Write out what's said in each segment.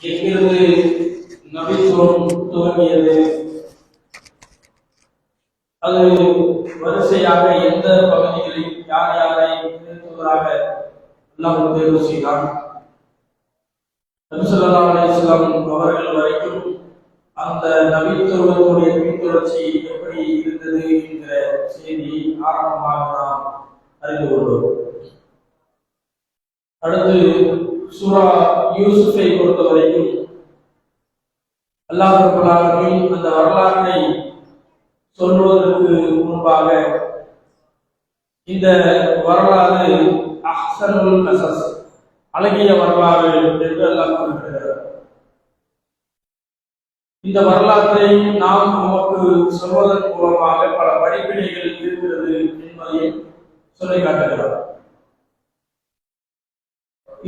எங்கிருந்து நபித்துவம் துவங்கியது, அது வரிசையாக எந்த பகுதிகளில் யார் யாரை தூதராக அல்லாஹ் தேர்வு செய்தான், நபி ஸல்லல்லாஹு அலைஹி வஸல்லம் அவர்கள் வரைக்கும் அந்த நபித்துவத்துடைய பின்தொடர்ச்சி எப்படி இருந்தது என்கிற செய்தி ஆரம்பமாக நாம் அறிந்து கொள்வோம். அடுத்து சூரா யூசுஃபை பொறுத்த வரைக்கும் அல்லாஹ் ரப்பல் ஆலமீன் அந்த வரலாற்றை சொல்வதற்கு முன்பாக இந்த வரலாறு அஹ்ஸனுல் கஸஸ், அழகிய வரலாறு என்று அல்லாஹ் கூறுகிறார். இந்த வரலாற்றை நாம் நமக்கு சொல்வதன் மூலமாக பல படிப்பினைகள் இருக்கிறது என்பதை சொல்லி காட்டுகிறார்.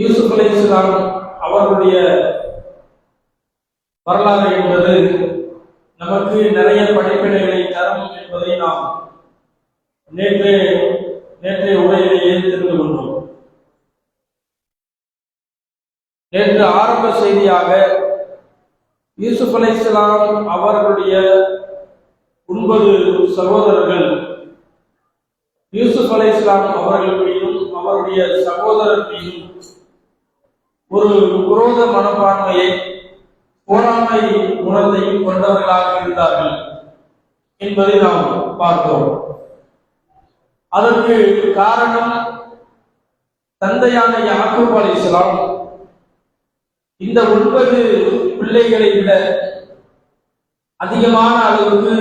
யூசுப் அலைஹிஸ்ஸலாம் அவர்களுடைய வரலாறு என்பது நமக்கு நிறைய படிப்பினைகளை தரும் என்பதை நாம் நேற்றைய உரையிலேயே தெரிந்து கொண்டோம். நேற்று ஆரம்ப செய்தியாக யூசுப் அலைஹிஸ்ஸலாம் அவர்களுடைய 9 சகோதரர்கள் யூசுப் அலைஹிஸ்ஸலாம் அவர்கள் மீதும் அவருடைய சகோதரர் மீதும் ஒரு குரோத மனப்பான்மையை, போராமை குணத்தையும் கொண்டவர்களாக இருந்தார்கள் என்பதை நாம் பார்த்தோம். அதற்கு காரணம் தந்தையான யாக்கூப் அலைஹிஸ்ஸலாம் இந்த 9 பிள்ளைகளை விட அதிகமான அளவுக்கு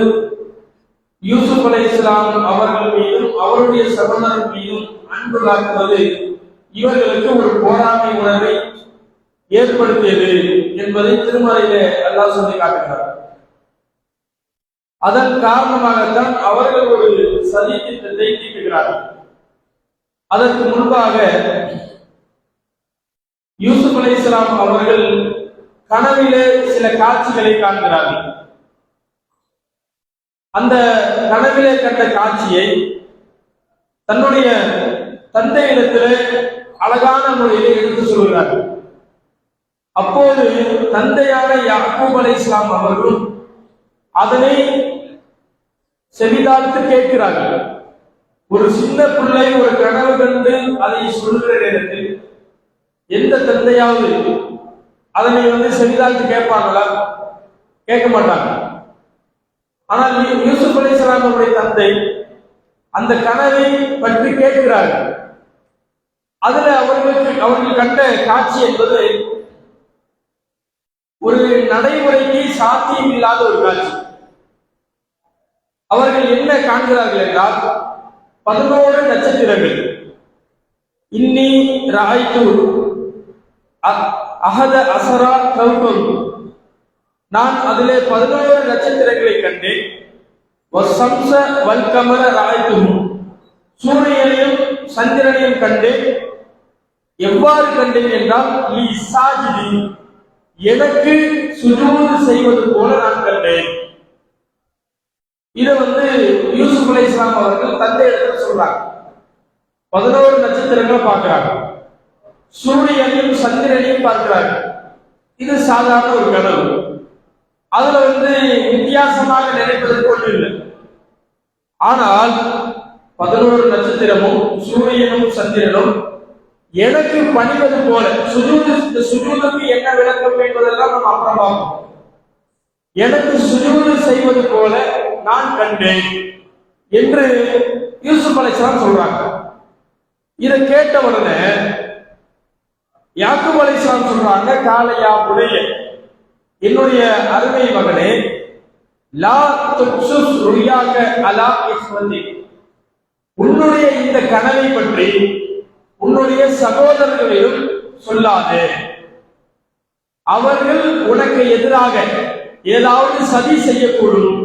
யூசுப் அலைஹிஸ்ஸலாம் அவர்கள் மீதும் அவருடைய சகோதரர் மீதும் அன்பு காட்டுவது இவர்களுக்கு ஒரு போராமை உணர்வை ஏற்படுத்தியது என்பதை திருமறையிலே அல்லாஹ் சொல்லி காட்டுகிறார். அதன் காரணமாகத்தான் அவர்கள் ஒரு சதி திட்டத்தை தீட்டுகிறார்கள். அதற்கு முன்பாக யூசுப் அலைஹிஸ்ஸலாம் அவர்கள் கனவிலே சில காட்சிகளை காண்கிறார்கள். அந்த கனவிலே கண்ட காட்சியை தன்னுடைய தந்தையிடத்திலே அழகான முறையிலே எடுத்து சொல்கிறார்கள். அப்போது தந்தையான யாக்கூப் அலைஹிஸ்ஸலாம் அவர்களும் அதனை செவிதாழ்த்து கேட்கிறார்கள். ஒரு சின்ன பிள்ளை ஒரு கனவு கண்டு அதை சொல்கிற நேரத்தில் எந்த தந்தையாவது அதனை செவிதாழ்த்து கேட்பாங்களா? கேட்க மாட்டாங்க. ஆனால் யூசுப் அலைஹிஸ்ஸலாம் அவருடைய தந்தை அந்த கனவை பற்றி கேட்கிறார்கள். அதுல அவர்கள் கண்ட காட்சி என்பது ஒரு நடைமுறைக்கு சாத்தியம் இல்லாத ஒரு காட்சி. அவர்கள் என்ன காண்கிறார்கள் என்றால் 11 நட்சத்திரங்கள். இன்னி ரஅய்து அஹத அஸரா கௌகம், நான் அதிலே 11 நட்சத்திரங்களை கண்டேன். வஸ்ஸம்ஸ வல் கமர ரஅய்துஹு, சூரியனையும் சந்திரனையும் கண்டேன். எவ்வாறு கண்டேன் என்றால் லீ சாஜிதி, எனக்கு சுஜூது செய்வது போல நான் கண்டேன். இதை யூசுப் அலைஹிஸ்ஸலாம் அவர்கள் தந்தை இடத்துல சொல்றாங்க. 11 நட்சத்திரங்களை பார்க்கிறாங்க, சூரியனையும் சந்திரனையும் பார்க்கிறாங்க. இது சாதாரண ஒரு கனவு. அதுல வித்தியாசமாக நினைப்பதற்கு ஒன்று இல்லை. ஆனால் 11 நட்சத்திரமும் சூரியனும் சந்திரனும் எனக்கு பணிவது போல, சுஜூதுக்கு என்ன விளக்கம் என்பதெல்லாம் நம்ம அப்புறம் பார்ப்போம். எனக்கு சுஜூது செய்வது போல நான் கண்டேன் என்று யூசுப் அலைஹிஸ்ஸலாம் சொல்றாங்க. இதை கேட்ட உடனே யாக்கூப் அலைஹிஸ்ஸலாம் சொல்றாங்க, காலையா புனைய, என்னுடைய அருமை மகனே, லா துக்ஸுஸ் ருயாக அலா இஸ்வதி, உன்னுடைய இந்த கனவை பற்றி உன்னுடைய சகோதரர்களிடம் சொல்லாதே. அவர்கள் உனக்கு எதிராக ஏதாவது சதி செய்யக்கூடும்.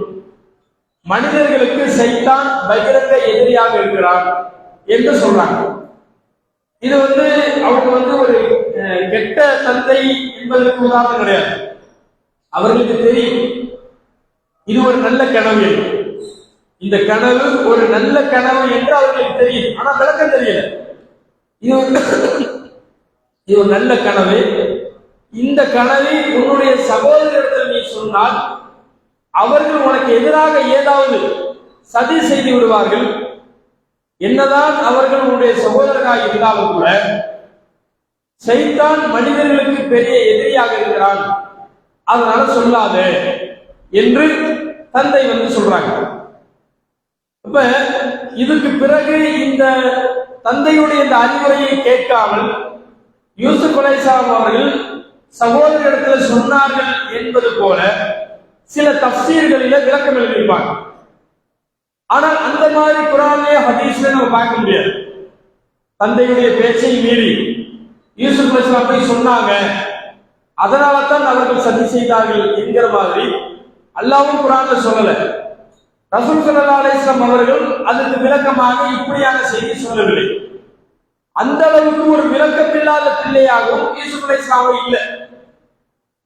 மனிதர்களுக்கு சைத்தான் பகிரங்க எதிரியாக இருக்கிறான் என்று சொல்றாங்க. இது அவங்க ஒரு கெட்ட தந்தை என்பதற்கு உதாரணம் கிடையாது. அவர்களுக்கு தெரியும் இது ஒரு நல்ல கனவு, இந்த கனவு ஒரு நல்ல கனவு என்று அவர்களுக்கு தெரியும். ஆனா விளக்கம் தெரியல. இது ஒரு நல்ல கனவு, இந்த கனவை உன்னுடைய சகோதரத்தில் நீ சொன்னால் அவர்கள் உனக்கு எதிராக ஏதாவது சதி செய்து விடுவார்கள். என்னதான் அவர்கள் உன்னுடைய சகோதரராக இருந்தாலும் கூட சைத்தான் மனிதர்களுக்கு பெரிய எதிரியாக இருக்கிறான், அதனால சொல்லாத என்று தந்தை சொல்றாங்க. இப்ப இதுக்கு பிறகு இந்த தந்தையுடைய இந்த அறிவுரையை கேட்காமல் யூசுப் அலைஹிஸ்ஸலாம் அவர்கள் சகோதரரிடத்தில் சொன்னார்கள் என்பது போல சில தஃசீர்களில விளக்கம் எழுதியிருப்பாங்க. ஆனால் அந்த மாதிரி குர்ஆன்ல ஹதீஸ்ல நம்ம பார்க்க முடியாது. தந்தையுடைய பேச்சை மீறி யூசுப் அலைஹிஸ்ஸலாம் போய் சொன்னாங்க, அதனால தான் அவர்கள் சதி செய்தார்கள் என்கிற மாதிரி அல்லாஹ்வும் குர்ஆன்ல சொல்லல. ரசூல் ஸல்லல்லாஹு அலைஹி வஸல்லம் அவர்கள் அதற்கு விளக்கமாக இப்படியான செய்தி சொல்லவில்லை. அந்த அளவுக்கு ஒரு விளக்கமில்லாத பிள்ளையாகவும் யூசுப் அலைஹிஸ்ஸலாம் இல்லை.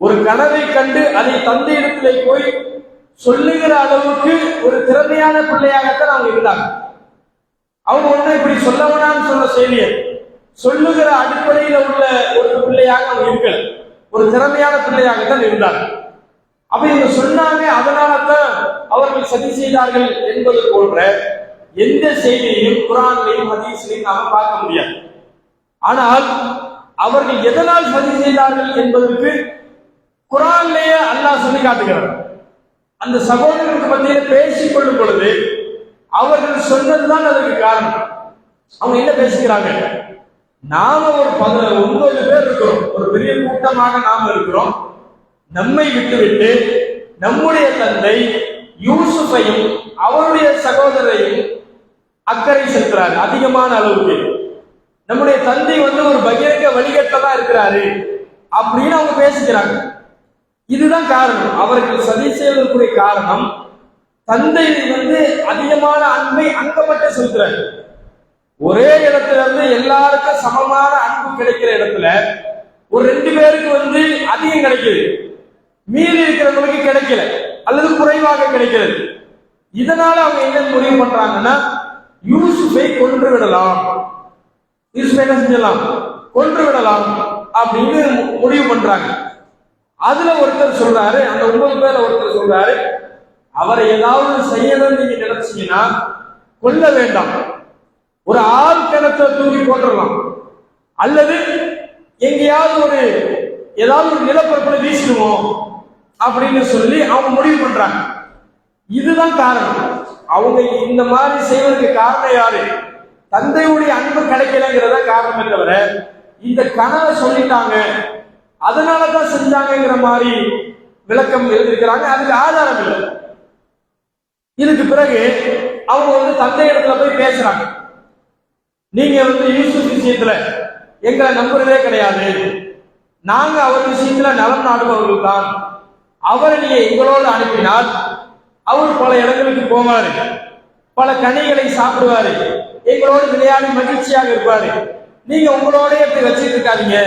ஒரு கனவை கண்டு அதை தந்தையிடத்திலே போய் சொல்லுகிற அளவுக்கு ஒரு திறமையான பிள்ளையாகத்தான் அவங்க இருந்தாங்க. அவங்க ஒன்னும் இப்படி சொல்லவனான்னு சொல்ல செய்தியை சொல்லுகிற அடிப்படையில் உள்ள ஒரு பிள்ளையாக அவங்க இருக்கல, ஒரு திறமையான பிள்ளையாகத்தான் இருந்தாங்க. அப்ப இவங்க சொன்னாங்க, அதனால தான் அவர்கள் சதி செய்தார்கள் என்பது போன்ற எந்த செய்தியையும் குர்ஆன்லையும் ஹதீஸ்லையும் நாம பார்க்க முடியாது. ஆனால் அவர்கள் எதனால் சதி செய்தார்கள் என்பதற்கு குர்ஆன்லேயே அல்லாஹ் சொல்லி காட்டுகிறார். அந்த சகோதரர்களுக்கு மத்தியில் பேசிக் கொள்ளும் பொழுது அவர்கள் சொன்னதுதான் அதற்கு காரணம். அவங்க என்ன பேசுகிறாங்க, நாம ஒரு 9 பேர் இருக்கிறோம், ஒரு பெரிய கூட்டமாக நாம இருக்கிறோம். நம்மை விட்டுவிட்டு நம்முடைய தந்தை யூசுஃபையும் அவருடைய சகோதரையும் அக்கறை செலுத்துறாரு அதிகமான அளவுக்கு. நம்முடைய தந்தை ஒரு பகிரங்க வழிகட்டதா இருக்கிறாரு அப்படின்னு அவங்க பேசிக்கிறாங்க. இதுதான் காரணம். அவர்கள் சதி செய்வதற்குரிய காரணம் தந்தை அதிகமான அன்பை அங்க மட்டும் செலுத்துறாரு. ஒரே இடத்துல இருந்து எல்லாருக்கும் சமமான அன்பு கிடைக்கிற இடத்துல ஒரு 2 பேருக்கு அதிகம் கிடைக்குது, மீறி இருக்கிறவங்களுக்கு கிடைக்கல அல்லது குறைவாக கிடைக்கிறது. இதனால அவங்க என்ன முடிவு பண்றாங்கன்னா, யூசுஃபை கொன்று விடலாம், யூசுஃபை என்ன செஞ்சலாம், கொன்று விடலாம் அப்படின்னு முடிவு பண்றாங்க. அதுல ஒருத்தர் சொல்றாரு, அந்த 9 பேர்ல ஒருத்தர் சொல்றாரு, அவரை ஏதாவது செய்யணும்னு நீங்க நினைச்சீங்கன்னா கொல்ல வேண்டாம், ஒரு ஆள் கிணத்தை தூக்கி போட்டுடலாம், அல்லது எங்கேயாவது ஏதாவது ஒரு நிலப்பரப்புல வீசிடுவோம் அப்படின்னு சொல்லி அவங்க முடிவு பண்றாங்க. இதுதான் காரணம். அவங்க இந்த மாதிரி செய்வதற்கு காரணம் யாரு, தந்தையுடைய அன்பு கிடைக்கலங்கிறத காரணமே தவிர இந்த கனவை சொல்லிட்டாங்க அதனாலதான் செஞ்சாங்கிற மாதிரி விளக்கம் எழுதியிருக்கிறாங்க. அதுக்கு ஆதாரம் இல்லை. இதுக்கு பிறகு அவங்க தந்தை இடத்துல போய் பேசுறாங்க, நீங்க யூசுப் விஷயத்துல எங்களை நம்புறதே கிடையாது, நாங்க அவர் விஷயத்துல நலம் நாடுபவர்கள் தான், அவரை நீங்க எங்களோடு அனுப்பினால் அவர் பல இடங்களுக்கு போவாரு, பல கனிகளை சாப்பிடுவாரு, எங்களோடு விளையாடி மகிழ்ச்சியாக இருப்பாரு, நீங்க உங்களோட இப்படி வச்சுட்டு இருக்காதீங்க,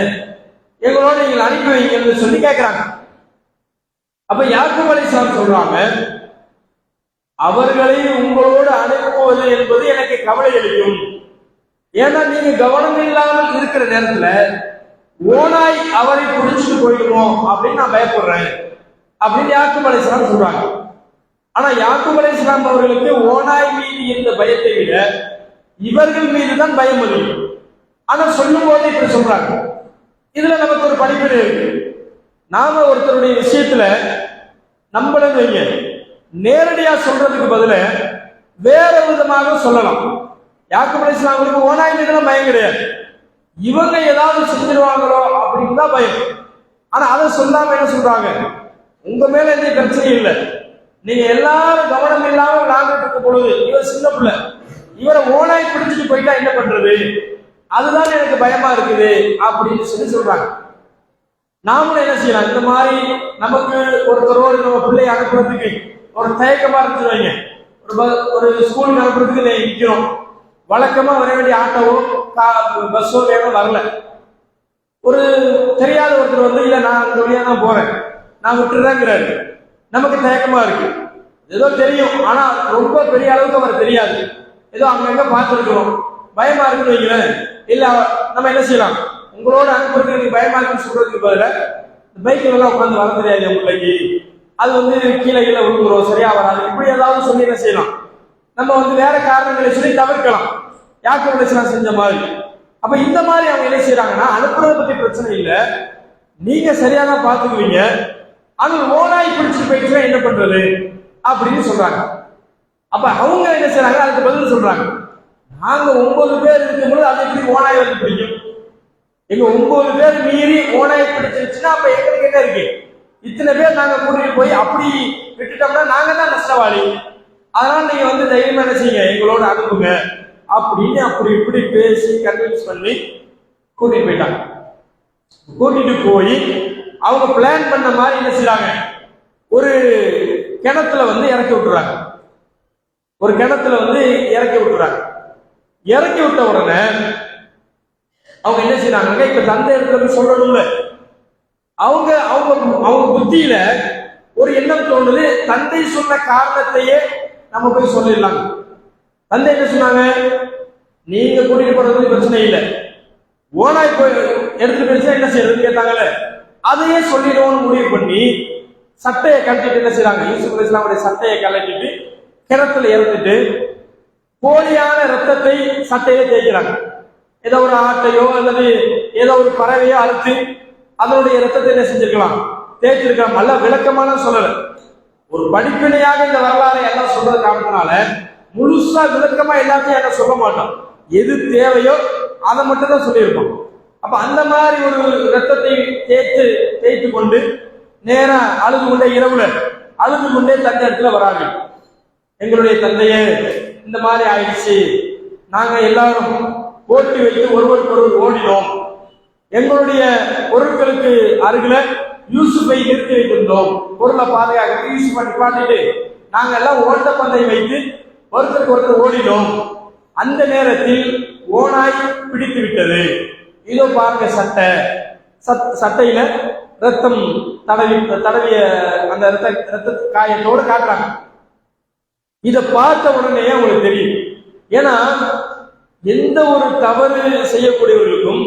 எங்களோட நீங்கள் அனுப்பி வைங்கன்னு சொல்லி கேட்கிறாங்க. அப்ப யாக்கூப் அலைஹிஸ்ஸலாம் சொல்றாங்க, அவர்களை உங்களோடு அனுப்புவது என்பது எனக்கு கவலை அளிக்கும். ஏன்னா நீங்க கவனம் இல்லாமல் இருக்கிற நேரத்துல ஓனாய் அவரை பிடிச்சிட்டு போயிடுமோ அப்படின்னு நான் பயப்படுறேன் அப்படின்னு யாக்கூப் அலைஹிஸ்ஸலாம் சொல்றாங்க. ஆனா யாக்கூப் அலைஹிஸ்ஸலாம் அவர்களுக்கு ஓனாய் மீது இருந்த பயத்தை விட இவர்கள் மீதுதான் பயம் அதிகம். ஆனா சொல்லும் போது இப்படி சொல்றாங்க. இதுல நமக்கு ஒரு படிப்பினை இருக்கு. நாம ஒருத்தருடைய விஷயத்துல நம்பலன்னு வைங்க, நேரடியா சொல்றதுக்கு பதில வேற விதமாக சொல்லலாம். யாக்கூப் அலைஹிஸ்ஸலாம் அவங்களுக்கு ஓனாய் மீதுலாம் பயம் கிடையாது, இவங்க ஏதாவது செஞ்சிருவாங்களோ அப்படின்னு தான் பயம். ஆனா அதை சொல்லாம என்ன சொல்றாங்க, உங்க மேல எந்த பிரச்சனையும் இல்லை, நீங்க எல்லாரும் கவனம் இல்லாம விளையாண்டுட்டு இருக்கும் பொழுது இவர் சின்ன பிள்ளை, இவரை ஓனாய் பிடிச்சிட்டு போயிட்டா என்ன பண்றது, அதுதான் எனக்கு பயமா இருக்குது அப்படின்னு சொல்லி சொல்றாங்க. நாமளும் என்ன செய்யலாம், இந்த மாதிரி நமக்கு ஒருத்தரோடு நம்ம பிள்ளையை அனுப்புறதுக்கு ஒரு தயக்கமா இருந்து வைங்க, ஒரு ஸ்கூலுக்கு அனுப்புறதுக்கு நிற்கிறோம், வழக்கமா வர வேண்டிய ஆட்டோவோ பஸ்ஸோ வேணும் வரல, ஒரு தெரியாத ஒருத்தர் இல்ல நான் அந்த வழியா தான் போறேன் நான் விட்டுறேங்கிறாரு, நமக்கு தயக்கமா இருக்கு. ஏதோ தெரியும் ஆனா ரொம்ப பெரிய அளவுக்கு அவர் தெரியாது, ஏதோ அங்கங்க பார்த்துருக்கிறோம், பயமா இருக்குன்னு வைங்களேன். இல்ல நம்ம என்ன செய்யலாம், உங்களோட அனுப்புறதுக்கு பயமா இருக்குன்னு சொல்றதுக்கு பதில பைக்ல எல்லாம் உட்காந்து வர தெரியாது என் பிள்ளைக்கு, அது வந்து கீழே கீழே விழுந்துரும், சரியா வராது, இப்படி ஏதாவது சொல்லி என்ன செய்யலாம், நம்ம வந்து வேற காரணங்களை சொல்லி தவிர்க்கலாம், யாக்கு விளைச்சலாம் செஞ்ச மாதிரி. அப்ப இந்த மாதிரி அவங்க என்ன செய்யறாங்கன்னா, அனுப்புறத பத்தி பிரச்சனை இல்லை, நீங்க சரியாதான் பாத்துக்குவீங்க, அது ஓனாய் பிடிச்சிட்டு போயிடுச்சுன்னா என்ன பண்றது அப்படின்னு சொல்றாங்க. அப்ப அவங்க என்ன செய்யறாங்க, அதுக்கு பதில் சொல்றாங்க, நாங்க 9 பேர் இருக்கும்போது அது எப்படி ஓனாய் வந்து பிடிக்கும், எங்க 9 பேர் மீறி ஓனாய் பிடிச்சிருச்சுன்னா அப்ப எங்களுக்கு என்ன இருக்கு, இத்தனை பேர் நாங்க கூட்டிட்டு போய் அப்படி விட்டுட்டோம்னா நாங்க தான் நஷ்டவாளி, அதனால நீங்க வந்து தைரியமா என்ன செய்யுங்க எங்களோட அனுப்புங்க அப்படின்னு அப்படி இப்படி பேசி கன்வின்ஸ் பண்ணி கூட்டிட்டு போயிட்டாங்க. கூட்டிட்டு போய் அவங்க பிளான் பண்ண மாதிரி என்ன செய்றாங்க, ஒரு கிணத்துல வந்து இறக்கி விட்டுறாங்க, ஒரு கிணத்துல வந்து இறக்கி விட்டுறாங்க. இறக்கி விட்ட உடனே அவங்க என்ன செய்யறாங்க, இப்ப தந்தை இடத்துல போய் சொல்லணும்ல, அவங்க அவங்க அவங்க புத்தியில ஒரு எண்ணம் தோணுது, தந்தை சொன்ன காரணத்தையே நம்ம போய் சொல்லிடலாம். தந்தை என்ன சொன்னாங்க, நீங்க கூட்டிட்டு போறது பிரச்சனை இல்லை, ஓனாய் போய் எடுத்துட்டு போயிடுச்சா என்ன செய்யறதுன்னு கேட்டாங்கல்ல, அதையே சொல்லிடுவோம்னு முடிவு பண்ணி சட்டையை கழட்டிட்டு என்ன செய்யறாங்க, யூசுப் அலைஹிஸ்ஸலாமுடைய சட்டையை கழட்டிட்டு கிணத்துல இறந்துட்டு போலியான ரத்தத்தை சட்டையை தேய்க்கிறாங்க. ஏதோ ஒரு ஆட்டையோ அல்லது ஏதோ ஒரு பறவையோ அறுத்து அதனுடைய ரத்தத்தை என்ன செஞ்சிருக்கலாம், தேய்ச்சிருக்கலாம். நல்ல விளக்கமான சொல்லல, ஒரு படிப்பினையாக இந்த வரலாறை எல்லாம் சொல்றது காரணத்தினால முழுசா விளக்கமா எல்லாத்தையும் என்ன சொல்ல மாட்டோம், எது தேவையோ அதை மட்டும் தான் சொல்லியிருக்கோம். அப்ப அந்த மாதிரி ஒரு ரத்தத்தை தேய்த்து கொண்டு நேரா அழுது கொண்டே இரவுல அழுது கொண்டே தந்தை இடத்துல வராங்க. எங்களுடைய தந்தையே இந்த மாதிரி ஆயிடுச்சு, நாங்க எல்லாரும் போட்டி வைத்து ஒருவருக்கு ஒருவர் ஓடினோம், எங்களுடைய பொருட்களுக்கு அருகில யூசுஃபை நிறுத்தி வைத்திருந்தோம், பொருளை பாதுகாக்க யூசுஃபை நிப்பாட்டிட்டு நாங்க எல்லாம் ஓட்ட பந்தை வைத்து ஒருத்தருக்கு ஒருத்தர் ஓடினோம், அந்த நேரத்தில் ஓனாய் பிடித்து விட்டது, இதோ பாருங்க சட்டை, சட்டையில ரத்தம் தடவிய அந்த ரத்த காயத்தோடு காட்டுறாங்க. இதை பார்த்த உடனே உங்களுக்கு தெரியும், ஏன்னா எந்த ஒரு தவறு செய்யக்கூடியவர்களுக்கும்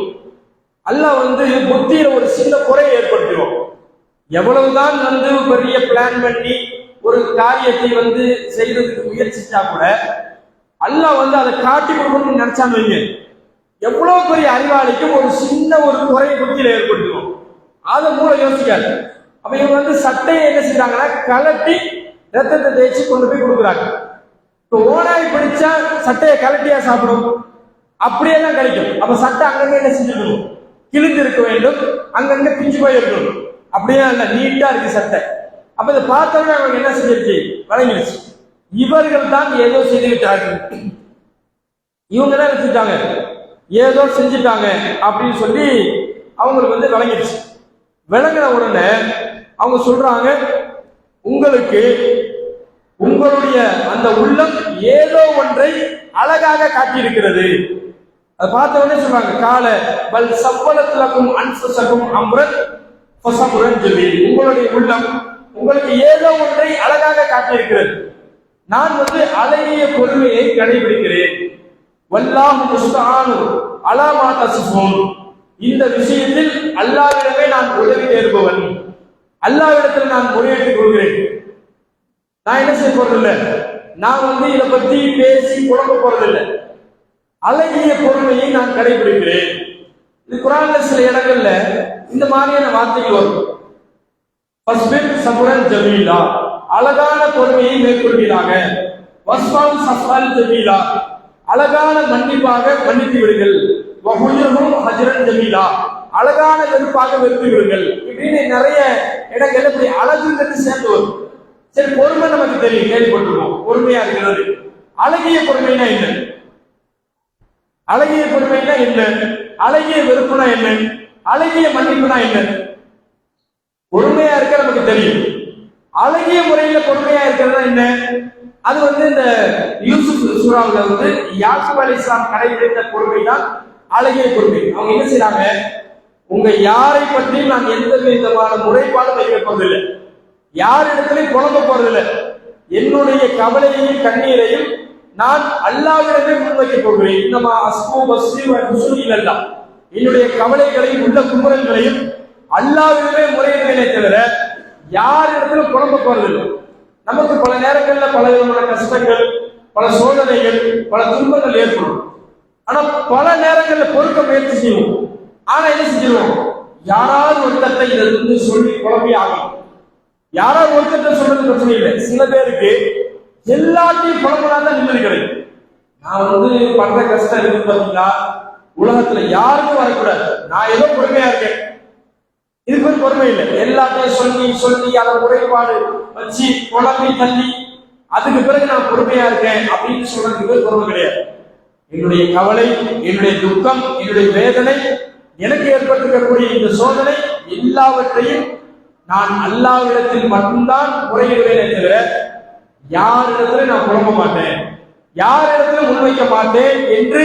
அல்லாஹ் வந்து புத்தியில ஒரு சின்ன குறையை ஏற்படுத்திடும். எவ்வளவுதான் வந்து பெரிய பிளான் பண்ணி ஒரு காரியத்தை வந்து செய்யறதுக்கு முயற்சிச்சா கூட அல்லாஹ் வந்து அதை காட்டி கொடுக்கணும்னு நினைச்சான்னு வைங்க, எவ்வளவு பெரிய அறிவாளிக்கும் ஒரு சின்ன ஒரு குறையை புத்தியில ஏற்படுத்திடும், அதை மூளை யோசிக்காது. அப்ப இவங்க வந்து சட்டையை என்ன செய்யறாங்கன்னா கலட்டி ரத்தத்தை தேய்ச்சி கொண்டு போய் கொடுக்குறாங்க. இப்போ ஓனாய் பிடிச்சா சட்டையை கலட்டியா சாப்பிடும், அப்படியே தான் கிடைக்கும். அப்ப சட்டை அங்கங்க என்ன செஞ்சுக்கணும், கிழிந்து இருக்க வேண்டும், அங்கங்க பிஞ்சு போய் இருக்கணும், அப்படியே இல்ல நீட்டா இருக்கு சட்டை. அப்ப இதை பார்த்தோம்னா அவங்க என்ன செஞ்சிருச்சு, வழங்கிடுச்சு, இவர்கள் தான் ஏதோ செய்து விட்டார்கள், இவங்க தான் செஞ்சுட்டாங்க, ஏதோ செஞ்சுட்டாங்க அப்படின்னு சொல்லி அவங்களுக்கு வந்து விளங்கிடுச்சு. விளங்கின உடனே அவங்க சொல்றாங்க, உங்களுக்கு உங்களுடைய அந்த உள்ளம் ஏதோ ஒன்றை அழகாக காட்டியிருக்கிறது. அதை பார்த்த உடனே சொல்றாங்க, கால பல் சப்பலத்துலக்கும் அன்சசகும் அம்ரன் ஃபஸபுரன் ஜமீல், உங்களுடைய உள்ளம் உங்களுக்கு ஏதோ ஒன்றை அழகாக காட்டியிருக்கிறது, நான் வந்து அழகிய பொறுமையை கடைபிடிக்கிறேன். வல்லாஹு முஸ்தஆனு அலா மா தஸிஃபூன், இந்த விஷயத்தில் அல்லாஹ்விடமே நான் உதவி தேடுபவன், அல்லாஹ்விடத்தில் நான் முறையிட்டுக் கொள்கிறேன். நான் என்ன செய்ய போறதில்லை, நான் வந்து இதை பத்தி பேசி குழம்ப போறதில்லை, அழகிய பொறுமையை நான் கடைபிடிக்கிறேன். இது குர்ஆன்ல சில இடங்கள்ல இந்த மாதிரியான வார்த்தைகள் வரும், ஃபஸ்பிர் சபுரன் ஜமீலா, அழகான பொறுமையை மேற்கொள்வீராக, வஸ்ஃபால் சஃபால் ஜமீலா, அழகான மன்னிப்பாக மன்னித்து விடுங்கள், வஹுஜுஹும் ஹஜ்ரன் ஜமீலா, அழகான வெறுப்பாக வெறுத்து விடுங்கள். இப்படின்னு நிறைய இடங்கள்ல இப்படி அழகுங்கிறது சேர்ந்து வரும். சரி, பொறுமை நமக்கு தெரியும், கேள்விப்பட்டிருக்கோம், பொறுமையா இருக்கிறது. அழகிய பொறுமைனா என்ன, அழகிய பொறுமைனா என்ன, அழகிய வெறுப்புனா என்ன, அழகிய மன்னிப்புனா என்ன? பொறுமையா இருக்க நமக்கு தெரியும், அழகிய முறையில பொறுமையா இருக்கிறதா என்ன? அது வந்து இந்த யூசுப் சூராவுல வந்து யாக்கூப் அலைஹிஸ்ஸலாம் கடைபிடித்த பொறுமை தான் அழகிய பொறுமை. அவங்க என்ன செய்யறாங்க, உங்க யாரை பற்றியும் நான் எந்த விதமான முறைப்பாடும் வைக்க போறதில்லை, யாரிடத்திலையும் புலம்ப போறதில்லை, என்னுடைய கவலையையும் கண்ணீரையும் நான் அல்லாஹ்விடமே முன்வைக்க போகிறேன். இன்னமா அஸ்பு வஸ்ரி வ நுசுரி இல்லல்லாஹ், என்னுடைய கவலைகளையும் உள்ள குமுறல்களையும் அல்லாஹ்விடமே முறையிடுவேனே தவிர யார் இடத்துல புலம்ப போறதில்லை. நமக்கு பல நேரங்களில் பல விதமான கஷ்டங்கள், பல சோதனைகள், பல துன்பங்கள் ஏற்படும். ஆனா பல நேரங்களில் பொறுக்க முயற்சி செய்வோம். ஆனா என்ன செஞ்சிருவோம்? யாராவது ஒருத்தத்தை இதிலிருந்து சொல்லி குழம்பி ஆகும். யாராவது ஒருத்தத்தை சொல்றது பிரச்சனை இல்லை. சில பேருக்கு எல்லாத்தையும் புலம்புனாதான் நிம்மதி கிடைக்கும். நான் பண்ற கஷ்டம் இருக்கு பார்த்தீங்களா, உலகத்துல யாருக்கும் வரக்கூடாது, நான் ஏதோ பொறுமையா இருக்கேன், இதுக்கு ஒரு பொறுமை இல்லை. எல்லாத்தையும் சொல்லி சொல்லி அதை முறைப்பாடு வச்சு குழம்பி தள்ளி அதுக்கு பிறகு நான் பொறுமையா இருக்கேன் அப்படின்னு சொல்றதுக்கு பேர் பொறுமை கிடையாது. என்னுடைய கவலை, என்னுடைய துக்கம், என்னுடைய வேதனை, எனக்கு ஏற்பட்டிருக்கக்கூடிய இந்த சோதனை எல்லாவற்றையும் நான் அல்லாஹ்விடத்தில் மட்டும்தான் முறையிடுவேனே தவிர யாரிடத்துல நான் புலம்ப மாட்டேன், யாரிடத்துல முன்வைக்க மாட்டேன் என்று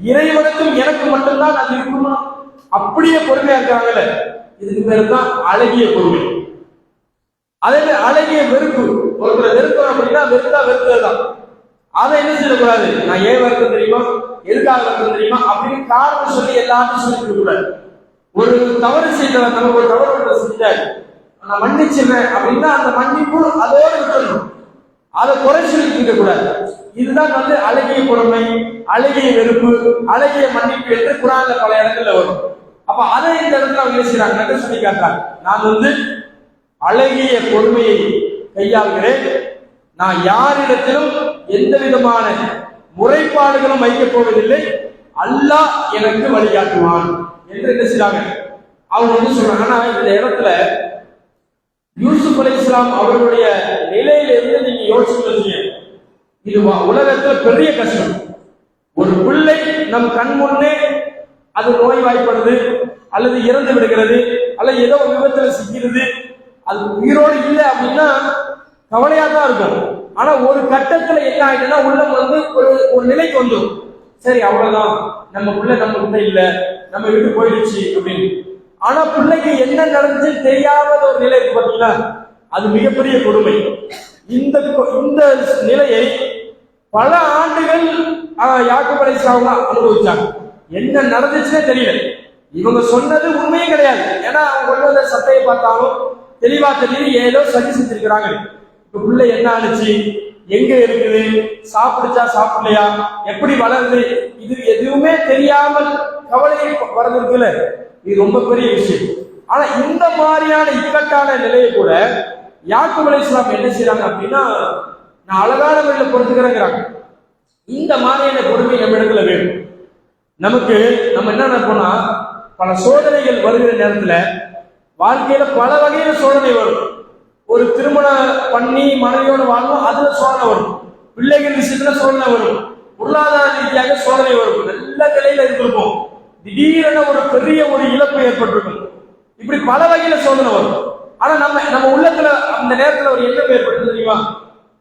இறைவனுக்கும் எனக்கு மட்டும்தான் அது இருக்குமா? அப்படியே பொறுமையா இருக்காங்கல்ல, இதுக்கு பேர் தான் அழகிய பொறுமை. அதே அழகிய வெறுப்பு. ஒருத்தரை வெறுக்கிறோம் அப்படின்னா வெறுத்தா வெறுத்ததுதான். அதை என்ன செய்யக்கூடாது, நான் ஏன் வருத்தம் தெரியுமா, எதுக்காக வருத்தம் தெரியுமா அப்படின்னு காரணம் சொல்லி எல்லாத்தையும் சொல்லிக்க கூடாது. ஒரு தவறு செய்தவன் நமக்கு ஒரு தவறு செஞ்சாரு, நான் மன்னிச்சிடுறேன் அப்படின்னா அந்த மன்னிப்பு அதோடு விட்டுணும், அதை குறை சொல்லி இருக்க கூடாது. இதுதான் அழகிய பொறுமை, அழகிய வெறுப்பு, அழகிய மன்னிப்பு என்று குர்ஆன்ல பல இடங்கள்ல வரும். அப்ப அதை இந்த இடத்துல அவங்க செய்யறாங்க சொல்லி காட்டுறாங்க. நான் அழகிய பொறுமையை கையாளுகிறேன், நான் யாரிடத்திலும் எந்த விதமான முறைப்பாடுகளும் வைக்கப் போவதில்லை, அல்லாஹ் எனக்கு வழிகாட்டுவான் என்று என்ன செய்றாங்க அவங்க சொல்றாங்க. ஆனா இந்த இடத்துல யூசுப் அலைஹிஸ்ஸலாம் அவர்களுடைய நிலையில இருந்து நீங்க யோசிச்சு, இது உலகத்துல பெரிய கஷ்டம். ஒரு பிள்ளை நம் கண் முன்னே அது நோய்வாய்ப்படுது அல்லது இறந்து விடுகிறது அல்லது ஏதோ விபத்துல சிக்கிறது, அது உயிரோடு இல்லை அப்படின்னா கவலையா தான் இருக்கும். ஆனா ஒரு கட்டத்துல என்ன ஆயிடுன்னா உள்ளம் ஒரு நிலைக்கு வந்துடும், சரி அவ்வளவுதான், நம்ம பிள்ளை நம்ம கிட்ட இல்ல, நம்ம விட்டு போயிடுச்சு அப்படின்னு. ஆனா பிள்ளைக்கு என்ன நடந்துச்சு தெரியாத ஒரு நிலை இருக்கு பாத்தீங்களா, அது மிகப்பெரிய கொடுமை. இந்த நிலையை பல ஆண்டுகள் யாக்கூப் அலைஹிஸ்ஸலாம் அனுபவிச்சாங்க. என்ன நடந்துச்சுன்னே தெரியல. இவங்க சொன்னது உண்மையே கிடையாது. ஏன்னா அவங்க கொண்டு வந்த சட்டையை பார்த்தாலும் தெளிவா தெரியுது ஏதோ சரி செஞ்சிருக்கிறாங்க. இப்ப பிள்ளை என்ன ஆனிச்சு, எங்க இருக்குது, சாப்பிடுச்சா சாப்பிடலையா, எப்படி வளருது, இது எதுவுமே தெரியாமல் கவலை வர்றதுக்குல இது ரொம்ப பெரிய விஷயம். ஆனா இந்த மாதிரியான இக்கட்டான நிலையை கூட யாக்கூப் அலைஹிஸ்ஸலாம் என்ன செய்யறாங்க அப்படின்னா, நான் அழகான முறையில் பொறுத்துக்கிறேங்கிறாங்க. இந்த மாதிரியான பொறுமை நம்ம இடத்துல வேணும். நமக்கு நம்ம என்ன நினைப்போம்னா, பல சோதனைகள் வருகிற நேரத்துல வாழ்க்கையில பல வகையில சோதனை வரும். ஒரு திருமணம் பண்ணி மனைவியோட வாழணும், அதுல சோதனை வரும். பிள்ளைகள் விஷயத்துல சோதனை வரும். பொருளாதார ரீதியாக சோதனை வரும். நல்ல நிலையில இருந்திருப்போம், திடீரென ஒரு பெரிய ஒரு இழப்பு ஏற்பட்டிருக்கும். இப்படி பல வகையில சோதனை வரும். ஆனா நம்ம உள்ளத்துல அந்த நேரத்துல ஒரு எண்ணம் ஏற்பட்டு தெரியுமா,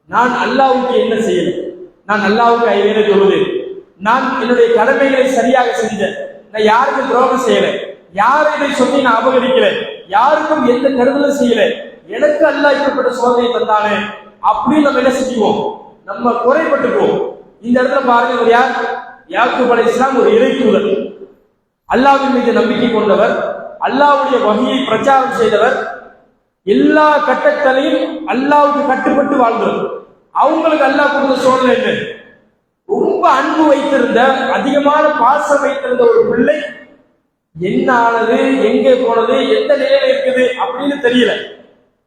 நான் அல்லாஹ்வுக்கு என்ன செய்யல, நான் அல்லாஹ்வுக்கு ஐவேளை தொழுது, நான் என்னுடைய கடமைகளை சரியாக செஞ்சேன், நான் யாருக்கும் துரோகம் செய்யல, யாரை இதை சொல்லி நான் அபகரிக்கல, யாருக்கும் எந்த கருதலும் செய்யல, எனக்கு அல்லாஹ் இப்படிப்பட்ட சோதனை தந்தானே அப்படின்னு நம்ம என்ன செஞ்சுவோம், நம்ம குறைபட்டுக்குவோம். இந்த இடத்துல பாருங்க, ஒரு யார், யாக்கூப் அலைஹிஸ்ஸலாம் ஒரு இறை தூதர், அல்லாஹ்வின் மீது நம்பிக்கை கொண்டவர், அல்லாஹ்வுடைய வஹியை பிரச்சாரம் செய்தவர், எல்லா கட்டத்திலையும் அல்லாஹ்வுக்கு கட்டுப்பட்டு வாழ்ந்தவர். அவங்களுக்கு அல்லாஹ் கொடுத்த சோதனை என்ன, ரொம்ப அன்பு வைத்திருந்த, அதிகமான பாசம் வைத்திருந்த ஒரு பிள்ளை என்ன ஆனது, எங்கே போனது, எந்த நிலையில இருக்குது அப்படின்னு தெரியல.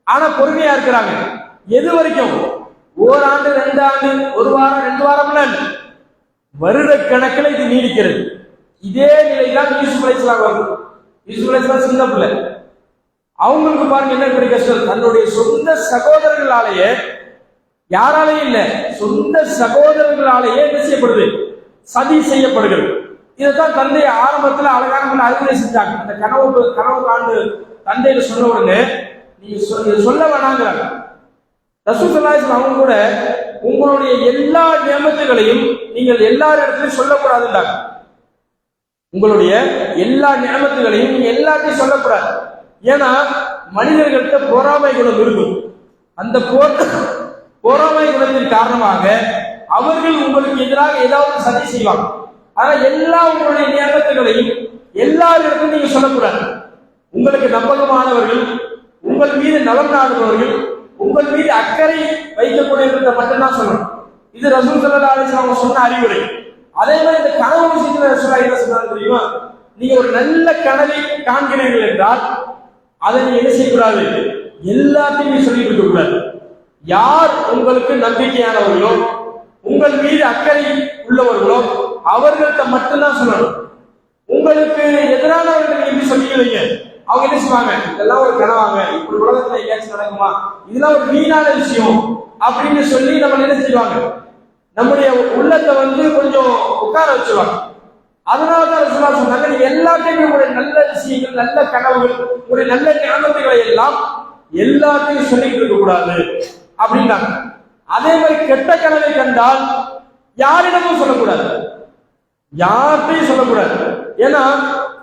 ஆனா பொறுமையா இருக்கிறாங்க. எது வரைக்கும்? ஓராண்டு, 2 ஆண்டு, 1 வாரம், 2 வாரம், வருட கணக்கில் இது நீடிக்கிறது. இதே நிலைதான் யூசுப் அலைஹிஸ்ஸலாம் வரும். யூசுப் அலைஹிஸ்ஸலாம் சின்ன பிள்ளை. அவங்களுக்கு பாருங்க என்ன பெரிய கஷ்டம், தன்னுடைய சொந்த சகோதரர்களாலேயே, யாராலேயும் இல்ல, சொந்த சகோதரர்களாலேயே என்ன செய்யப்படுது, சதி செய்யப்படுகிறது. இதைத்தான் தந்தை ஆரம்பத்தில் அழகான அறிவுரை செஞ்சாங்க. அந்த கனவு காண்டு தந்தையில சொன்ன உடனே நீங்க சொல்ல வேணாங்கிறாங்க. ரசூல் ஸல்லல்லாஹு அலைஹி வஸல்லம் அவங்க கூட உங்களுடைய எல்லா நியமத்துகளையும் நீங்கள் எல்லார் இடத்துலையும் சொல்லக்கூடாதுன்றாங்க. உங்களுடைய எல்லா நியமத்துகளையும் நீங்க எல்லாத்தையும் சொல்லக்கூடாது. ஏன்னா மனிதர்கள்ட்ட பொறாமை குணம் இருக்கும். அந்த பொறாமை குணத்தின் காரணமாக அவர்கள் உங்களுக்கு எதிராக ஏதாவது சதி செய்வாங்க. ஆனா எல்லா உங்களுடைய நியமத்துகளையும் எல்லாரிடத்தும் நீங்க சொல்லக்கூடாது. உங்களுக்கு நம்பகமானவர்கள், உங்கள் மீது நலம் நாடுபவர்கள், உங்கள் மீது அக்கறை வைக்கக்கூடியவர்கிட்ட மட்டும்தான் சொல்லணும். இது ரசூல் ஸல்லல்லாஹு அலைஹி வஸல்லம் அவங்க சொன்ன அறிவுரை. அதே மாதிரி இந்த கனவு விஷயத்துல ரசூலுல்லாஹி என்ன சொன்னாங்க தெரியுமா? நீங்க ஒரு நல்ல கனவை காண்கிறீர்கள் என்றால் அதை நீங்க என்ன செய்யக்கூடாது, எல்லாத்தையும் சொல்லிட்டு இருக்க கூடாது. யார் உங்களுக்கு நம்பிக்கையானவர்களோ, உங்கள் மீது அக்கறை உள்ளவர்களோ அவர்கள்ட்ட மட்டும்தான் சொல்லணும். உங்களுக்கு எதிரானவர்கள் எப்படி சொல்லிக்கிறீங்க, அவங்க என்ன செய்வாங்க, இதெல்லாம் ஒரு கனவாங்க, இப்படி உலகத்துல எங்கேயாச்சும் நடக்குமா, இதெல்லாம் ஒரு வீணான விஷயம் அப்படின்னு சொல்லி நம்ம என்ன செய்வாங்க, நம்முடைய உள்ளத்தை வந்து கொஞ்சம் உட்கார வச்சுருவாங்க. அதனாலதான் ரசூலுல்லாஹ் சொன்னாங்க, நீங்க எல்லாத்தையுமே உங்களுடைய நல்ல விஷயங்கள், நல்ல கனவுகள், உங்களுடைய நல்ல ஞானங்களை எல்லாம் எல்லாத்தையும் சொல்லிட்டு இருக்க கூடாது அப்படின்னாங்க. அதே மாதிரி கெட்ட கனவை கண்டால் யாரிடமும் சொல்லக்கூடாது, யார்கிட்டையும் சொல்லக்கூடாது. ஏன்னா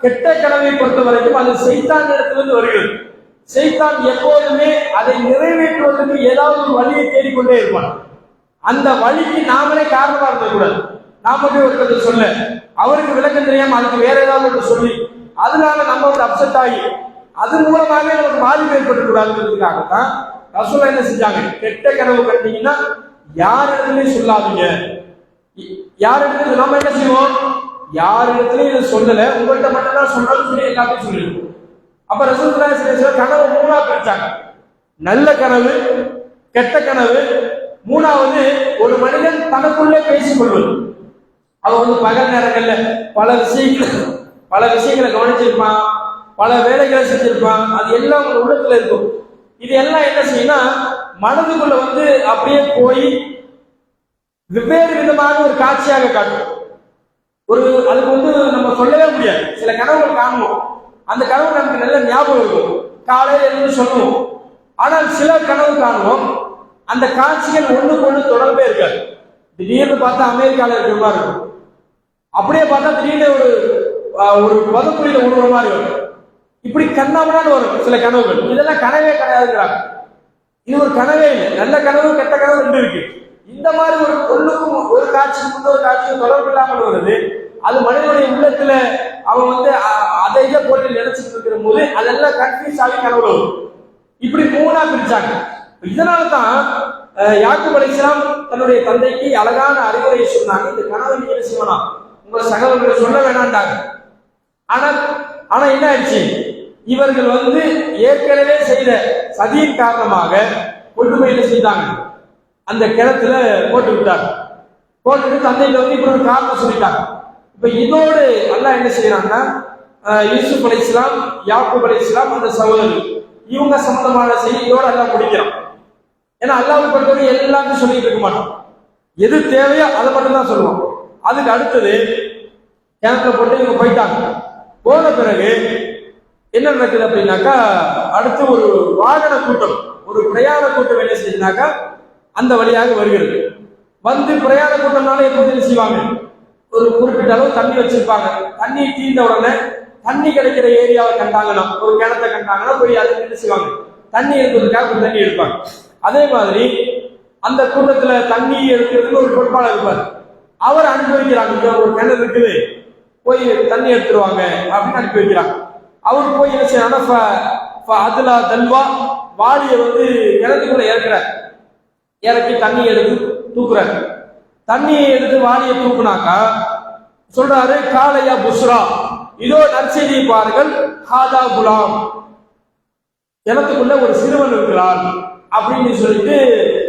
கெட்ட கனவை பொறுத்த வரைக்கும் அது சைத்தான் இடத்திலிருந்து வருகிறது. சைத்தான் எப்போதுமே அதை நிறைவேற்றுவதற்கு ஏதாவது ஒரு வழியை தேடிக்கொண்டே இருப்பான். அந்த வழிக்கு நாமளே காரணமா இருக்கக்கூடாது. நாம போய் ஒருத்தர் சொல்ல, அவருக்கு விளக்கம் தெரியாம அதுக்கு வேற ஏதாவது ஒன்று சொல்லி அதனால நம்ம ஒரு அப்செட் ஆகி அது மூலமாகவே நமக்கு பாதிப்பு ஏற்படக்கூடாதுங்கிறதுக்காகத்தான் ரசூலுல்லாஹ் என்ன செஞ்சாங்க, கெட்ட கனவு கண்டீங்கன்னா யாரிடத்துலயும் சொல்லாதீங்க. யாரிடத்துல நம்ம என்ன செய்வோம், யாரிடத்துலயும் இதை சொல்லல, உங்கள்கிட்ட மட்டும்தான் சொல்றதுன்னு சொல்லி எல்லாத்தையும் சொல்லிடுவோம். அப்ப ரசூலுல்லாஹி ஸல்லல்லாஹு அலைஹி வஸல்லம் கனவு மூணா பிரிச்சாங்க. நல்ல கனவு, கெட்ட கனவு, மூணாவது ஒரு மனிதன் தனக்குள்ளே பேசிக் கொள்வது. அவன் வந்து பகல் நேரங்கள்ல பல விஷயங்களை கவனிச்சிருப்பான், பல வேலைகளை செஞ்சிருப்பான், அது எல்லாம் அவங்க உள்ளத்துல இருக்கும். இது எல்லாம் என்ன செய்யணும், மனதுக்குள்ள வந்து அப்படியே போய் வெவ்வேறு விதமான ஒரு காட்சியாக காட்டும். அதுக்கு வந்து நம்ம சொல்லவே முடியாது. சில கனவுகள் காணுவோம், அந்த கனவு நமக்கு நல்ல ஞாபகம் இருக்கும், காலையில இருந்து சொல்லுவோம். ஆனால் சில கனவு காணுவோம், அந்த காட்சிகள் ஒண்ணுக்கு ஒண்ணு தொடர்பே இருக்காது. திடீர்னு பார்த்தா அமெரிக்கால இருக்கிற மாதிரி இருக்கும், அப்படியே பார்த்தா திடீர்னு ஒரு வதப்புரியில உணர்ற மாதிரி வரும். இப்படி கண்ணாமனான்னு வரும் சில கனவுகள். இதெல்லாம் கனவே கிடையாதுங்கிறாங்க. இது ஒரு கனவே இல்லை. நல்ல கனவு கெட்ட கனவு ரெண்டு இருக்கு. இந்த மாதிரி ஒரு ஒண்ணுக்கும் ஒரு காட்சிக்கு இன்னொரு காட்சியும் தொடர்பு இல்லாமல் வருது. அது மனிதனுடைய உள்ளத்துல அவன் வந்து அதையே போட்டு நினைச்சிட்டு இருக்கிற போது அதெல்லாம் கன்ஃபியூஸ் ஆகி கனவு வரும். இப்படி மூணா பிரிச்சாங்க. இதனால்தான் யாக்கூப் அலைஹிஸ்ஸலாம் தன்னுடைய தந்தைக்கு அழகான அறிவுரையை சொன்னாங்க. இந்த கனவை நீங்க என்ன செய்யணும், உங்க சகோதரர்களை சொல்ல வேணாண்டாங்க. ஆனா என்ன ஆயிடுச்சு, இவர்கள் வந்து ஏற்கனவே செய்த சதியின் காரணமாக கொண்டு போய் என்ன செய்தாங்க, அந்த கிணத்துல போட்டு விட்டாங்க. போட்டுட்டு தந்தையில வந்து இப்படி ஒரு காரணம் சொல்லிட்டாங்க. இப்ப இதோடு அல்லாஹ் என்ன செய்யறாங்கன்னா, யூசுப் அலைஹிஸ்ஸலாம், யாக்கூப் அலைஹிஸ்ஸலாம் அந்த சகோதரர் இவங்க சம்பந்தமான செய்தியோடு அல்லாஹ் முடிக்கிறான். ஏன்னா அல்லாஹ்வை பொறுத்தவரை எல்லாத்தையும் சொல்லிட்டு இருக்க மாட்டோம், எது தேவையோ அதை மட்டும் தான் சொல்லுவோம். அதுக்கு அடுத்தது கிணத்துல போட்டு இவங்க போயிட்டாங்க. போன பிறகு என்ன நடக்குது அப்படின்னாக்கா, அடுத்து ஒரு வாகன கூட்டம், ஒரு பிரயாண கூட்டம் என்ன செய்யுதுனாக்கா அந்த வழியாக வருகிறது. வந்து பிரயாண கூட்டம்னால எப்போது என்ன செய்வாங்க, ஒரு குறிப்பிட்ட அளவு தண்ணி வச்சிருப்பாங்க. தண்ணி தீர்ந்த உடனே தண்ணி கிடைக்கிற ஏரியாவை கண்டாங்கன்னா, ஒரு கிணத்தை கண்டாங்கன்னா போய் அதுக்கு என்ன செய்வாங்க, தண்ணி எடுப்பதற்காக ஒரு தண்ணி எடுப்பாங்க. அதே மாதிரி அந்த கூட்டத்துல தண்ணி எடுக்கிறதுக்கு ஒரு பொறுப்பாளர் இருப்பார். அவர் அனுப்பி வைக்கிறாங்க, ஒரு கிணறு இருக்குது போய் தண்ணி எடுத்துருவாங்க அப்படின்னு அனுப்பி வைக்கிறாங்க. அவர் போய் என்ன செய்யறாங்கன்னா அதுல தல்வா வாளியை வந்து கிணத்துக்குள்ள இறக்கி தண்ணி எடுத்து தூக்குறாரு. தண்ணியை எடுத்து வாளியை தூக்குனாக்கா சொல்றாரு, காலையா புஸ்ரா, இதோ நற்செய்தியை பாருங்கள், ஹாதா குலாம், கிணத்துக்குள்ள ஒரு சிறுவன் இருக்கிறான் அப்படின்னு சொல்லிட்டு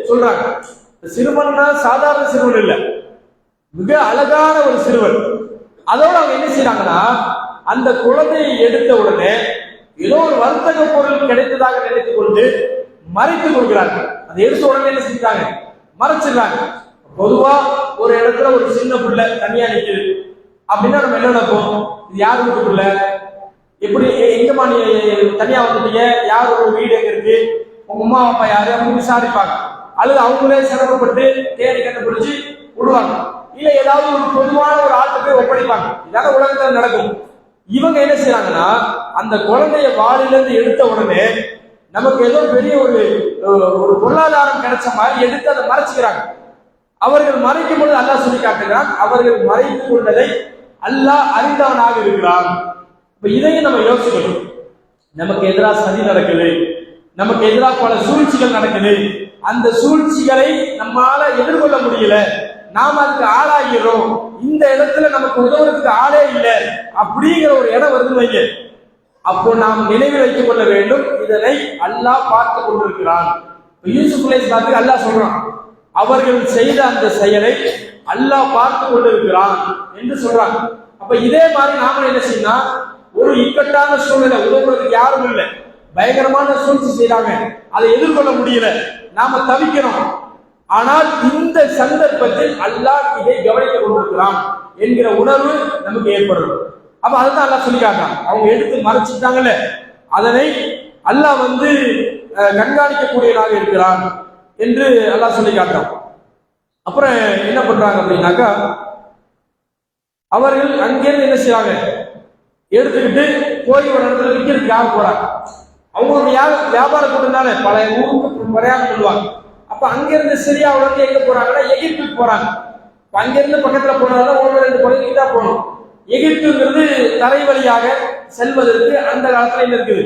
சொல்றாங்க. சிறுவன்னா சாதாரண சிறுவன் இல்ல, மிக அழகான ஒரு சிறுவன். அதோட அவங்க என்ன செய்யறாங்கன்னா, அந்த குழந்தையை எடுத்த உடனே ஏதோ ஒரு வர்த்தக பொருள் கிடைத்ததாக நினைத்துக் கொண்டு மறைத்துக் கொள்கிறார்கள். அதை எடுத்த உடனே என்ன செஞ்சாங்க, மறைச்சிடறாங்க. பொதுவா ஒரு இடத்துல ஒரு சின்ன புள்ள தனியா நிக்குது அப்படின்னா நம்ம என்ன நினைப்போம், இது யார் வீட்டு புள்ள, எப்படி எங்கம்மா நீ தனியா வந்துட்டீங்க, யார் ஒரு வீடு எங்க இருக்கு, உங்க அம்மா அப்பா யாரு அப்படின்னு விசாரிப்பாங்க. அல்லது அவங்களே சிரமப்பட்டு தேடி கண்டுபிடிச்சு விடுவாங்க. இல்ல ஏதாவது ஒரு பொதுவான ஒரு ஆட்டை போய் ஒப்படைப்பாங்க. இதான உலகத்துல நடக்கும். இவங்க என்ன செய்யறாங்கன்னா, அந்த குழந்தைய வாளிலிருந்து எடுத்த உடனே நமக்கு ஏதோ பெரிய ஒரு பொருளாதாரம் கிடைச்ச மாதிரி எடுத்து அதை மறைச்சுக்கிறாங்க. அவர்கள் மறைக்கும் பொழுது அல்லாஹ் சொல்லி காட்டுகிறான், அவர்கள் மறைத்து கொண்டதை அல்லாஹ் அறிந்தவனாக இருக்கிறான். இப்ப இதையும் நம்ம யோசிக்கணும். நமக்கு எதிராக சதி நடக்குது, நமக்கு எதிராக பல சூழ்ச்சிகள் நடக்குது. அந்த சூழ்ச்சிகளை நம்மால எதிர்கொள்ள முடியல, நாம் அதுக்கு ஆளாகிறோம். இந்த இடத்துல நமக்கு உதவுறதுக்கு ஆளே இல்லை அப்படிங்கிற ஒரு இடம் வருது வைங்க. அப்போ நாம் நினைவில் வைத்துக் கொள்ள வேண்டும், இதனை அல்லாஹ் பார்த்து கொண்டிருக்கிறான். யூசுப் அலைஹிஸ்ஸலாத்துக்கு அல்லாஹ் சொல்றான், அவர்கள் செய்த அந்த செயலை அல்லாஹ் பார்த்து கொண்டிருக்கிறான் என்று சொல்றாங்க. அப்ப இதே மாதிரி நாம என்ன செய்யணும், ஒரு இக்கட்டான சூழ்நிலை, உதவுறதுக்கு யாரும் இல்லை, பயங்கரமான சூழ்ச்சி செய்யறாங்க, அதை எதிர்கொள்ள முடியல, நாம தவிக்கிறோம். ஆனால் இந்த சந்தர்ப்பத்தில் அல்லாஹ் இதை கவனித்துக் கொண்டிருக்கிறான் என்கிற உணர்வு நமக்கு ஏற்படும். அப்ப அதுதான் அல்லாஹ் சொல்லி காட்டுறான். அவங்க எடுத்து மறைச்சிட்டாங்கல்ல, அதனை அல்லாஹ் கண்காணிக்கக்கூடியதாக இருக்கிறான் என்று அல்லாஹ் சொல்லி காட்டுறான். அப்புறம் என்ன பண்றாங்க அப்படின்னாக்கா, அவர்கள் அங்கிருந்து என்ன செய்வாங்க, எடுத்துக்கிட்டு போய் ஒரு இடத்துல விற்கிறதுக்காக போறாங்க. அவங்களுடைய வியாபார கூட்டம்னால பல ஊருக்கு பிரயாணம் பண்ணுவாங்க. அப்ப அங்கிருந்து சிரியாவுல இருந்து எங்க போறாங்கன்னா எகிப்துக்கு போறாங்க. அங்கிருந்து பக்கத்துல போனாலும் 1-2 பகுதிக்கு தான் போகணும். எகிப்துங்கிறது தரை வழியாக செல்வதற்கு அந்த காலத்துல என்ன இருக்குது,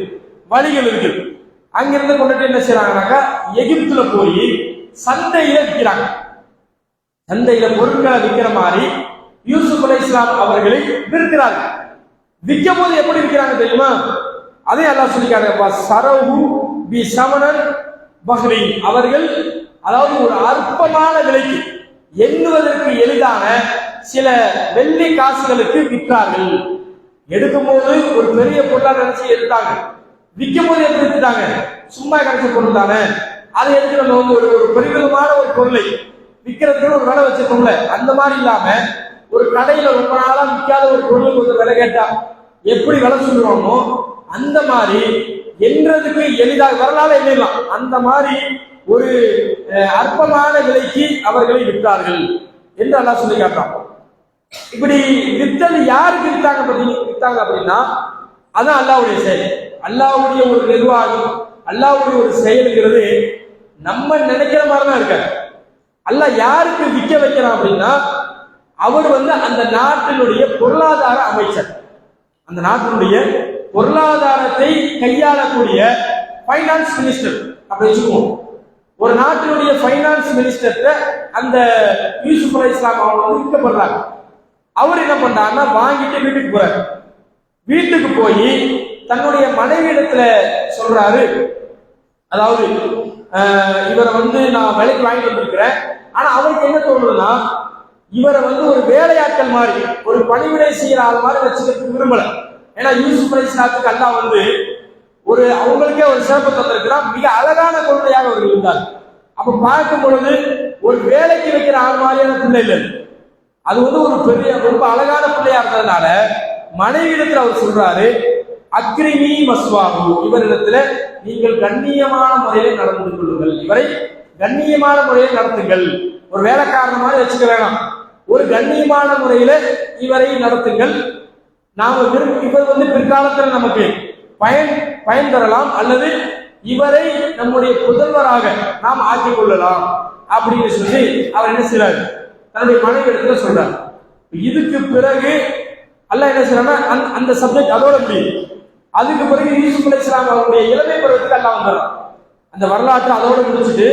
வழிகள் இருக்குது. அங்கிருந்து கொண்டுட்டு என்ன செய்யறாங்கன்னாக்கா, எகிப்துல போய் சந்தையில விற்கிறாங்க. சந்தையில பொருட்களை விற்கிற மாதிரி யூசுப் அலைஹிஸ்ஸலாம் அவர்களை விற்கிறார்கள். விற்கும் போது எப்படி விற்கிறாங்க தெரியுமா? அதே அல்லாஹ் சொல்லிக்காங்க, சரவு பி சமனன் பஹ்ரி, அவர்கள் அதாவது ஒரு அற்பமான விலைக்கு, எண்ணுவதற்கு எளிதான சில வெள்ளி காசுகளுக்கு விற்றார்கள். எடுக்கும் போது ஒரு பெரிய பொருளாக நினைச்சு எடுத்தாங்க, விற்கும் போது எப்படி வித்துட்டாங்க, சும்மா கிடைச்ச பொருள் தானே, அதை எடுத்து நம்ம ஒரு பெருமிதமான ஒரு பொருளை விற்கிறதுக்கு ஒரு விலை வச்சிருக்கோம்ல, அந்த மாதிரி இல்லாம ஒரு கடையில ரொம்ப நாளா விற்காத ஒரு பொருளுக்கு ஒரு விலை கேட்டா எப்படி விலை சொல்லுவாங்களோ அந்த மாதிரி என்றதுக்கு எளிதாக வரலாறு எண்ணலாம், அந்த மாதிரி ஒரு அற்பமான விலைக்கு அவர்களை விற்றார்கள் என்று அல்லாஹ் சொல்லி காட்டுறான். இப்படி வித்தது யாருக்கு வித்தாங்க அப்படின்னா, அதான் அல்லாஹ்வுடைய செயல். அல்லாஹ்வுடைய ஒரு நிர்வாகம், அல்லாஹ்வுடைய ஒரு செயல்ங்கிறது நம்ம நினைக்கிற மாதிரி தான் இருக்காது. அல்லாஹ் யாருக்கு விற்க வைக்கிறான் அப்படின்னா, அவர் அந்த நாட்டினுடைய பொருளாதார அமைச்சர், அந்த நாட்டினுடைய பொருளாதாரத்தை கையாளக்கூடிய பைனான்ஸ் மினிஸ்டர் அப்படி வச்சுக்குவோம். ஒரு நாட்டினுடைய பைனான்ஸ் மினிஸ்டர் அந்த யூசுப் அலைஹிஸ்ஸலாம் அவங்க விற்கப்படுறாங்க. அவர் என்ன பண்றாருன்னா, வாங்கிட்டு வீட்டுக்கு போறாரு. வீட்டுக்கு போய் தன்னுடைய மனைவி இடத்துல சொல்றாரு, அதாவது இவரை நான் விலைக்கு வாங்கிட்டு வந்திருக்கிறேன். ஆனா அவருக்கு என்ன தோணுதுன்னா, இவரை ஒரு வேலையாட்கள் மாதிரி, ஒரு பணிவிடை செய்யற ஆள் மாதிரி வச்சுக்கிறதுக்கு விரும்பல. ஏன்னா யூசுப் அலைஹிஸ்ஸலாத்துக்கு அல்லாஹ் ஒரு அவங்களுக்கே ஒரு சிறப்பு தந்திருக்கிறான், மிக அழகான குழந்தையாக அவர்கள் இருந்தார். அப்ப பார்க்கும் பொழுது ஒரு வேலைக்கு வைக்கிற ஆள் மாதிரியான பிள்ளை இல்லை, அது ஒரு பெரிய ரொம்ப அழகான பிள்ளையா இருந்ததுனால மனைவியிடத்தில் அவர் சொல்றாரு, அக்ரிமி மஸ்வாகு, இவரிடத்துல நீங்கள் கண்ணியமான முறையில் நடந்து கொள்ளுங்கள், இவரை கண்ணியமான முறையில் நடத்துங்கள். ஒரு வேலைக்காரன மாதிரி வச்சுக்க வேணாம், ஒரு கண்ணியமான முறையில இவரை நடத்துங்கள். நாம இவர் பிற்காலத்தில் நமக்கு பயன் தரலாம், அல்லது இவரை நம்முடைய புதல்வராக நாம் ஆக்கிக் கொள்ளலாம் அப்படின்னு சொல்லி அவர் என்ன செய்யறாரு, தன்னுடைய மனைவி இடத்துல சொல்றார். இதுக்கு பிறகு அல்லாஹ் என்ன செய்யறாருன்னா, அந்த சப்ஜெக்ட் அதோட முடியும். அதுக்கு பிறகு யூசுப் அலைஹிஸ்ஸலாம் அவருடைய இளமை பருவத்துக்கு அல்லாஹ் வந்துடுறான். அந்த வரலாற்றை அதோட முடிச்சுட்டு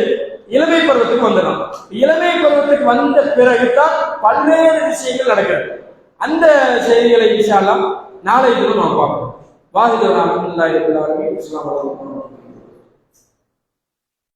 இளமை பருவத்துக்கு வந்துடும். இளமை பருவத்துக்கு வந்த பிறகுதான் பல்வேறு விஷயங்கள் நடக்கிறது. அந்த செய்திகளை இன்ஷா அல்லாஹ் நாளை நாம் பார்ப்போம். வாஹிது அல்ஹம்துலில்லாஹி ரப்பில் ஆலமீன். அஸ்ஸலாமு அலைக்கும்.